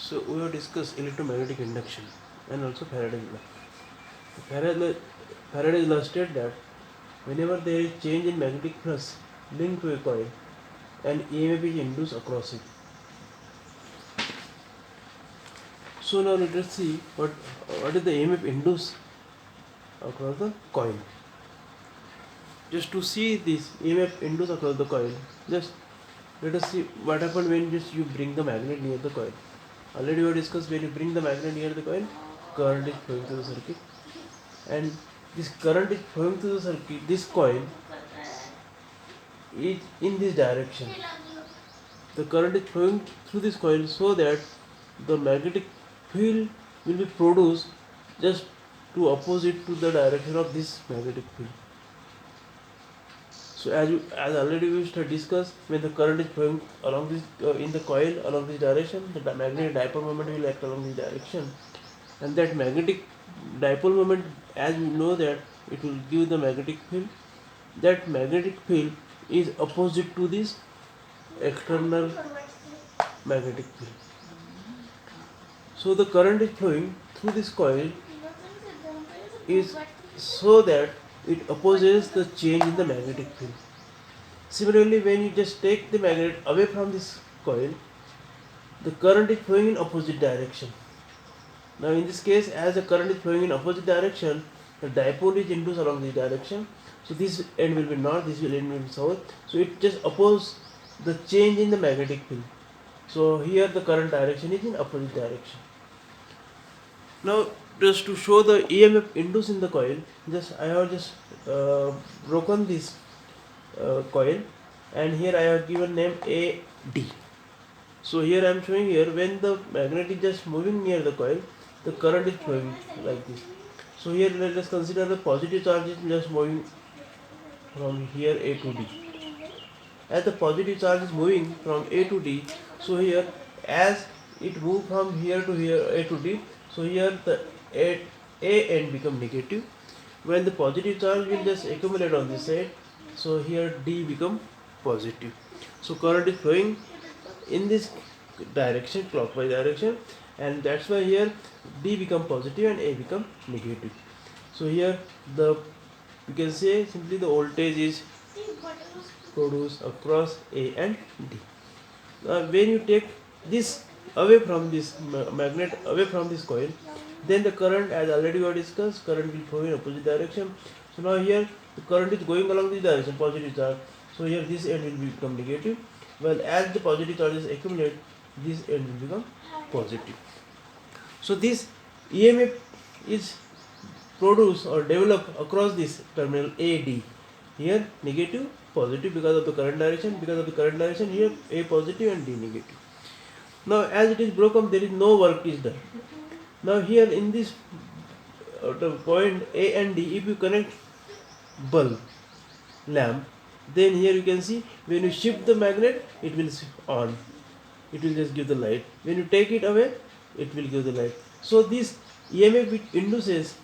So we have discussed electromagnetic induction and also Faraday's law. Faraday's Faraday's law states that whenever there is change in magnetic flux linked to a coil, an EMF is induced across it. So now let us see what is the EMF induced across the coil. Just to see this EMF induced across the coil, just let us see what happens when just you bring the magnet near the coil. Already we have discussed when you bring the magnet near the coil, current is flowing through the circuit, and this current is flowing through the circuit. This coil is in this direction. The current is flowing through this coil so that the magnetic field will be produced just to opposite to the direction of this magnetic field. So as already we discussed, when the current is flowing along this in the coil along this direction, the magnetic dipole moment will act along this direction, and that magnetic dipole moment, as we know that it will give the magnetic field. That magnetic field is opposite to this external magnetic field. So the current is flowing through this coil is so that it opposes the change in the magnetic field. Similarly, when you just take the magnet away from this coil, the current is flowing in opposite direction. Now in this case, as the current is flowing in opposite direction, the dipole is induced along this direction. So this end will be north, this end will be south. So it just opposes the change in the magnetic field. So here the current direction is in opposite direction. Now just to show the EMF induced in the coil, I have broken this coil, and here I have given name AD. So here I am showing here when the magnet is just moving near the coil, the current is flowing like this. So here let us consider the positive charge is just moving from here A to D. As the positive charge is moving from A to D, so here as it moves from here to here A to D, so here the A end become negative. When the positive charge will just accumulate on this side, so here D become positive. So current is flowing in this direction, clockwise direction, and that's why here D become positive and A become negative. So here you can say simply the voltage is produced across A and D. Now when you take this away from this magnet, away from this coil, then the current, as already we have discussed, current will flow in opposite direction. So now here the current is going along this direction, positive charge. So here this end will become negative. Well, as the positive charges accumulate, this end will become positive. So this EMF is produced or developed across this terminal AD. Here negative, positive because of the current direction. Because of the current direction, here A positive and D negative. Now as it is broken, there is no work is done. Now here in this the point A and D, if you connect bulb, lamp, then here you can see when you shift the magnet, it will on. It will just give the light. When you take it away, it will give the light. So this EMF which induces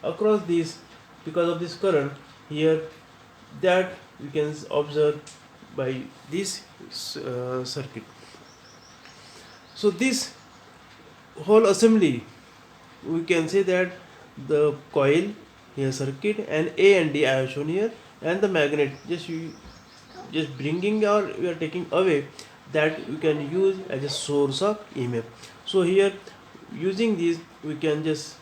across this because of this current here, that we can observe by this circuit. So this whole assembly, we can say that the coil here circuit and A and D I have shown here, and the magnet just bringing or we are taking away, that we can use as a source of EMF. So here using this we can just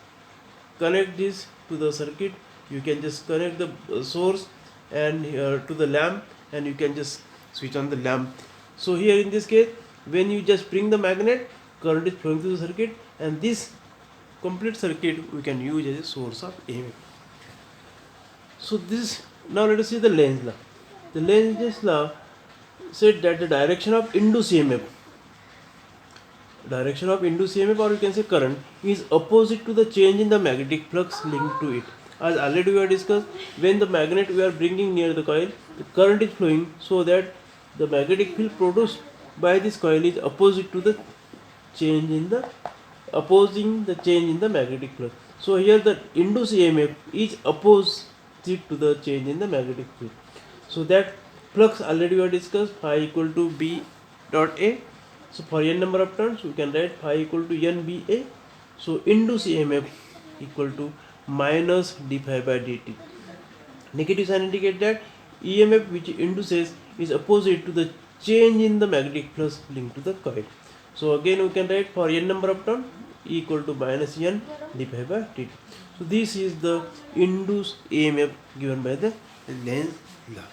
connect this to the circuit. You can just connect the source and to the lamp, and you can just switch on the lamp. So here in this case, when you just bring the magnet, current is flowing through the circuit, and this complete circuit we can use as a source of EMF. So this, now let us see the Lenz law. The Lenz's law said that the direction of induced EMF, or you can say current, is opposite to the change in the magnetic flux linked to it. As already we have discussed, when the magnet we are bringing near the coil, the current is flowing so that the magnetic field produced by this coil is opposite to the change in the magnetic flux. So here the induced EMF is opposite to the change in the magnetic field. So that flux already we have discussed, phi equal to B dot A, So for n number of turns, we can write phi equal to nba. So induced EMF equal to minus d phi by dt. Negative sign indicate that EMF which induces is opposite to the change in the magnetic flux linked to the coil. So again we can write for n number of turn E equal to minus n d phi by dt. So this is the induced EMF given by the Lenz law.